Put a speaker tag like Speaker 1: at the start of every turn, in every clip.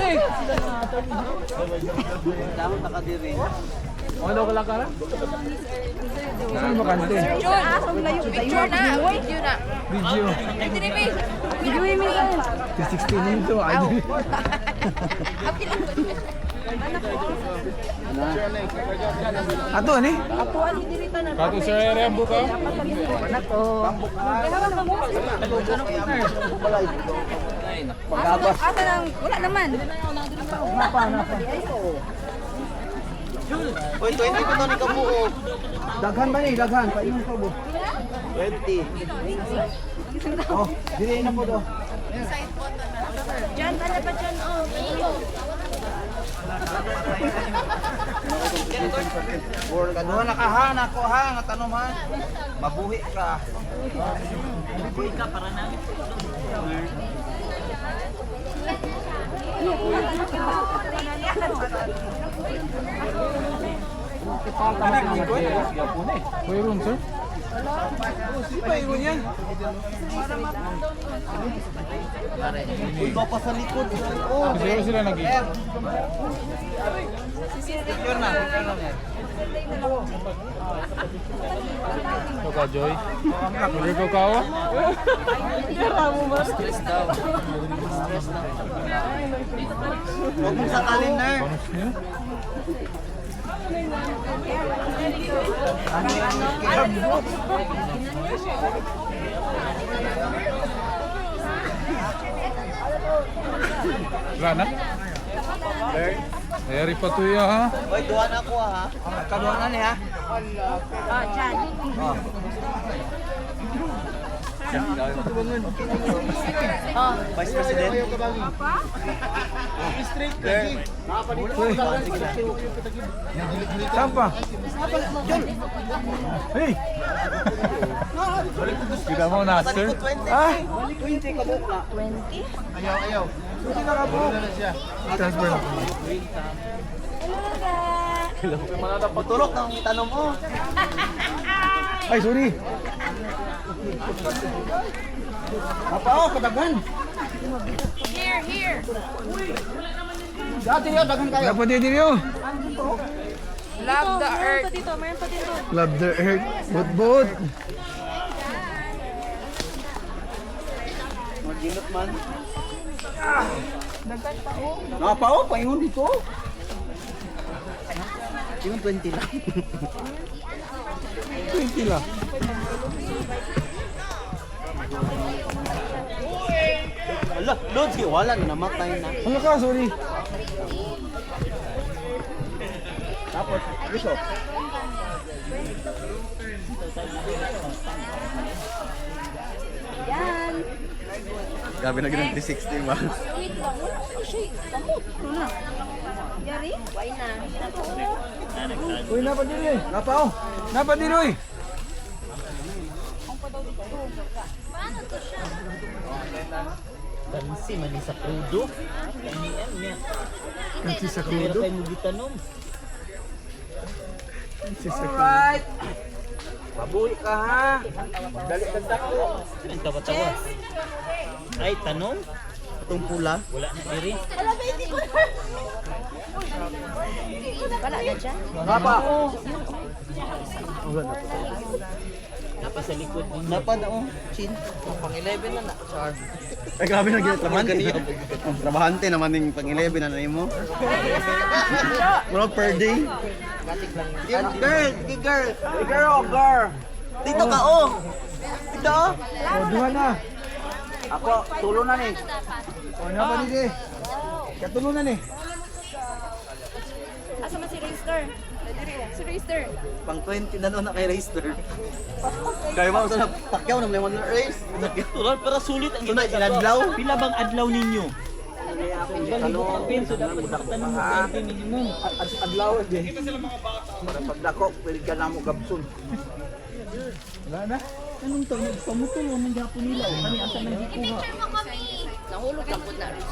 Speaker 1: eh.
Speaker 2: Dapat nakadiri.
Speaker 1: Ano ka lang ka na? Saan bakante?
Speaker 3: Picture na. Video na.
Speaker 1: Video.
Speaker 3: Video yung minsan.
Speaker 1: 16 nito. Ato ani? Kato sa area ang buka?
Speaker 3: Asa lang, wala naman.
Speaker 2: Uy, 20 ko to ni kabuo.
Speaker 4: Daghan ba ni? Daghan. Paingon ko bo.
Speaker 2: 20.
Speaker 4: Oh, dili na po do.
Speaker 3: Diyan, ano ba dyan?
Speaker 2: Or kaduha na ka ha, nako ha, nga tanom ha. Mabuhi ka. Mabuhi ka para na.
Speaker 1: Kuya room, sir?
Speaker 2: Uy, pa sa likod. Oh,
Speaker 1: Kasi sila nag-i.
Speaker 2: picture na yan.
Speaker 1: Ito ka, Joy. Order ko ka, oh.
Speaker 2: Huwag mong sakalin na.
Speaker 1: Bonus niya. Wala na? Ayari pa to ya, ha?
Speaker 2: Uy, duha na ko ha. Kaduha na ni ha.
Speaker 3: Dyan.
Speaker 2: Vice President.
Speaker 1: Saan pa? Hey! Kita mo na,
Speaker 2: Sa
Speaker 1: sir?
Speaker 2: likod 20.
Speaker 1: Ah!
Speaker 2: 20 kabuo na.
Speaker 3: 20?
Speaker 1: Transfer na.
Speaker 2: Pagtulok ng tanong mo.
Speaker 1: Ay, sorry!
Speaker 4: Apa oh, kadaghan.
Speaker 3: Here.
Speaker 4: Dati yo daghan kayo.
Speaker 1: Dapat din yun.
Speaker 3: Love the earth. Meron pa dito.
Speaker 1: Love the earth. Bot-bot.
Speaker 2: Maginot man.
Speaker 4: Apa oh, paingon dito.
Speaker 2: Yung 20 lang.
Speaker 1: 20 lang.
Speaker 2: Ala, Lord, wala na namatay na.
Speaker 1: Ano ka, sorry?
Speaker 4: Tapos, gusto.
Speaker 3: Yan.
Speaker 2: Grabe na ganun 360 ba?
Speaker 3: Wait lang. Wala ko siya. Kamot. Wala. Yari? Why na?
Speaker 1: Uy, napadiri.
Speaker 4: Apa oh.
Speaker 1: Napadiri, uy.
Speaker 2: Kansi man sa krudo.
Speaker 1: Kansi sa krudo.
Speaker 2: Kay mo gitanom.
Speaker 1: Kansi sa krudo.
Speaker 4: Alright. Mabuhi ka ha. Dali tagdak ko.
Speaker 2: Ang tawa-tawa. Ay, tanong. Itong pula. Wala na diri.
Speaker 3: Wala na dyan?
Speaker 4: Apa?
Speaker 2: Napa sa likod din. Napa na oh. Chin. Pang 11 na na. Char.
Speaker 4: Ay grabe na gina trabahante naman ning pang 11 na nimo. Bro per day. Girl.
Speaker 2: Dito ka oh. Dito oh.
Speaker 1: O, duha na.
Speaker 4: Ako tulo na ni.
Speaker 1: O, napadiri. Katulo na ni.
Speaker 3: Asa man si Raster? Si Raster.
Speaker 2: Pang 20 na doon na kay Racer. Kaya mo sa Pacquiao ng lemon race. Tulad para sulit ang gina adlaw. Pila bang adlaw ninyo? Pinso dapat tanong mo ang minimum.
Speaker 4: Adlaw di. Para pagdako pwede ka na mo gabson.
Speaker 1: Wala na.
Speaker 2: Anong to nagpamutol man gyapon nila o kani asa man gikuha.
Speaker 3: Nahulog lang po na rin.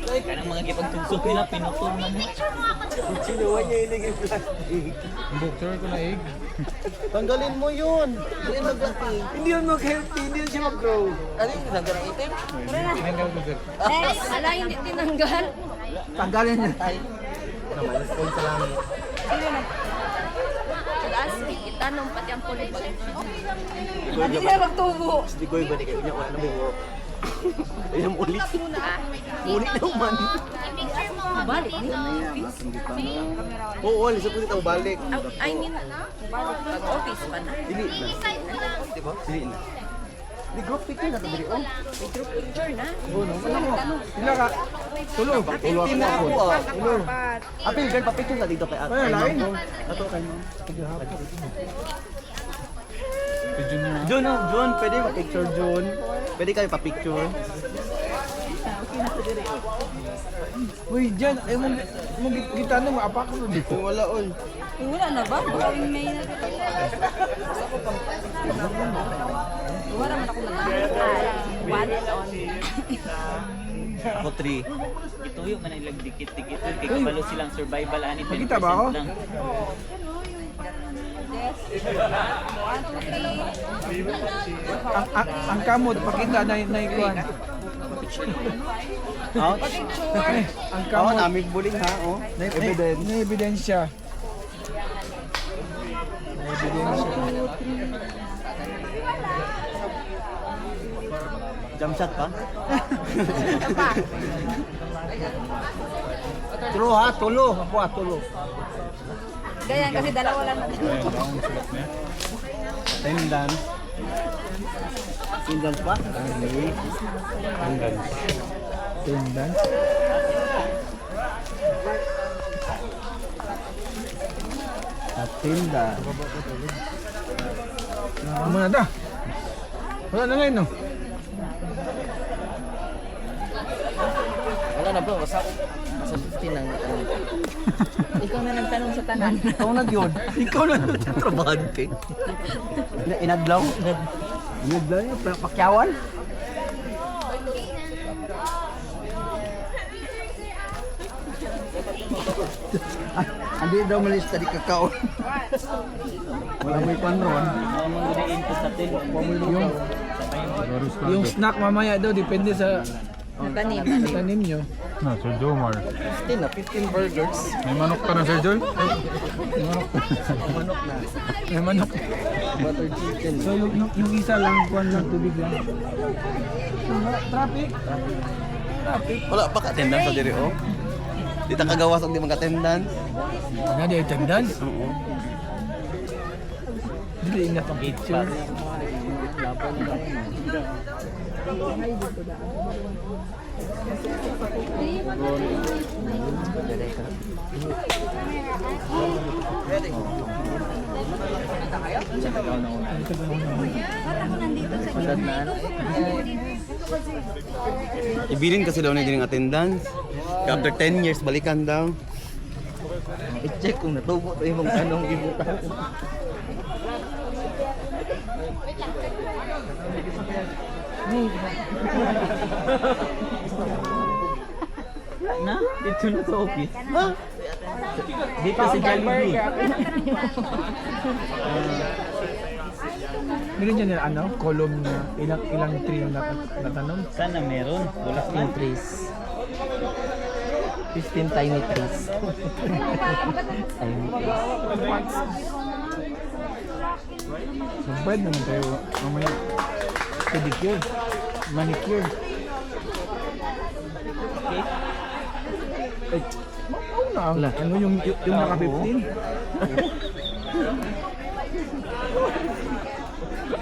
Speaker 2: Ay kanang mga gipagtugsok nila pinutol man mo.
Speaker 4: Sinuwan niya inig plastic.
Speaker 1: Boxer ko na egg.
Speaker 2: Tanggalin mo yun. Hindi maglaki.
Speaker 4: Hindi yun mag-healthy, hindi yun siya mag-grow.
Speaker 2: Ano yung tanggal ng itim?
Speaker 1: Tinanggal ko, sir.
Speaker 3: Ala, hindi tinanggal.
Speaker 2: Tanggalin niya tayo.
Speaker 3: Taas, itanong pati ang pulis.
Speaker 2: Hindi
Speaker 3: na magtubo.
Speaker 2: Hindi ko iba kayo niya. Wala na may work. Ayun ulit. Ulit naman.
Speaker 3: Balik ni.
Speaker 2: Oo, alis ako dito balik.
Speaker 3: I mean, office pa na.
Speaker 2: Dili na. Diba? Dili na. Di group picture na ito, oh.
Speaker 3: Group picture na.
Speaker 4: Pila ka? Tulo. Tulo ako.
Speaker 2: Tina ako, ah.
Speaker 4: Tulo.
Speaker 2: Apil, girl, pa-picture na dito kay ate.
Speaker 4: Ay, lain.
Speaker 2: Ato kay ma'am. Jun, oh, Jun, pwede pa-picture, Jun. Pwede kayo pa-picture.
Speaker 4: Uy, dyan. Ay, mong gitano mo. Apa ko dito?
Speaker 2: Wala, oy.
Speaker 3: Wala na ba? Gawing may na. Wala man ako one on.
Speaker 2: Ako 3.
Speaker 1: Ito yung manilang dikit-dikit. Kaya kabalo silang survival ani 10%
Speaker 4: Makita ba ako?
Speaker 1: lang.
Speaker 3: Yes. 1, 2, 3.
Speaker 4: Ang kamot, pakita na ikuan.
Speaker 2: Out.
Speaker 4: Ang
Speaker 2: Oo,
Speaker 4: kamot.
Speaker 2: namin buling ha, oh. Evidence.
Speaker 4: Na ebidensya.
Speaker 2: Jump shot pa? Tulo ha, tulo. Ako ha, tulo.
Speaker 3: Ganyan kasi dalawa lang natin.
Speaker 2: Attendance. Attendance pa?
Speaker 4: Attendance.
Speaker 2: Attendance.
Speaker 4: Ano na ta? Wala na ngayon, no?
Speaker 1: Wala na bro, basta 15 ang
Speaker 3: Ikaw na nagtanong sa tanan.
Speaker 2: Ikaw na yun. Ikaw na yun. Trabahante. Inadlaw? Inadlaw yun. Pakyawan? Hindi daw malista di kakao. Wala may panron.
Speaker 4: Yung snack mamaya daw, depende sa
Speaker 3: Tanim.
Speaker 4: tanim nyo.
Speaker 5: Na, Sir Jomar.
Speaker 2: 15 na, 15 burgers.
Speaker 5: May manok ka na, Sir Joy?
Speaker 2: Manok na.
Speaker 4: May manok.
Speaker 2: Butter chicken.
Speaker 4: So yung isa lang, kuwan lang, tubig lang. Traffic.
Speaker 2: Wala pa ka-attendance sa diri, oh. Di ta kagawas ang di mag-attendance.
Speaker 4: Nga di attendance.
Speaker 2: Oo.
Speaker 4: Hindi ingat ang picture.
Speaker 2: Ibilin kasi daw na din ang attendance. After 10 years, balikan daw. I-check kung natubo ito yung anong gibutan.
Speaker 1: na, dito na sa office.
Speaker 2: Ha?
Speaker 1: Dito sa Jollibee.
Speaker 4: Meron dyan yung ano, column na ilang tree na natanong.
Speaker 1: Sana meron. Wala
Speaker 2: 15 trees. 15 tiny trees. Tiny trees.
Speaker 4: Magbayad naman tayo mamaya. Pedicure. Manicure. Eh, mau na. Ano yung naka 15?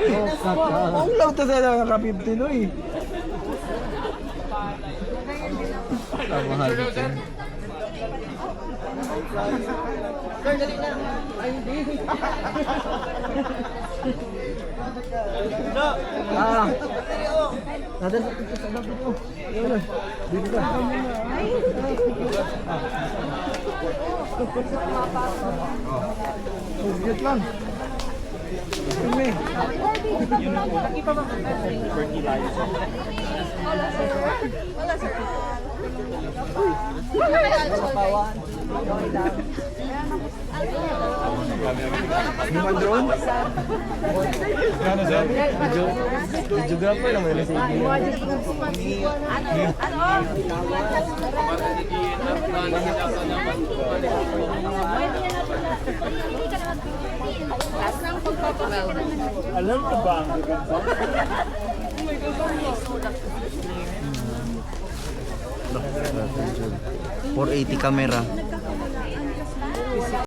Speaker 2: Oh, kaka.
Speaker 4: Ang lang to sa naka 15 oy.
Speaker 2: Mahal dito. Ah. Nadan sa dapat ko. Dito ka.
Speaker 4: Wait lang. Ini.
Speaker 3: Wala, sir.
Speaker 4: Naman drone? Ano sir? Videographer naman yun sa
Speaker 1: Alam ko ba ang gagamba?
Speaker 2: 480 camera.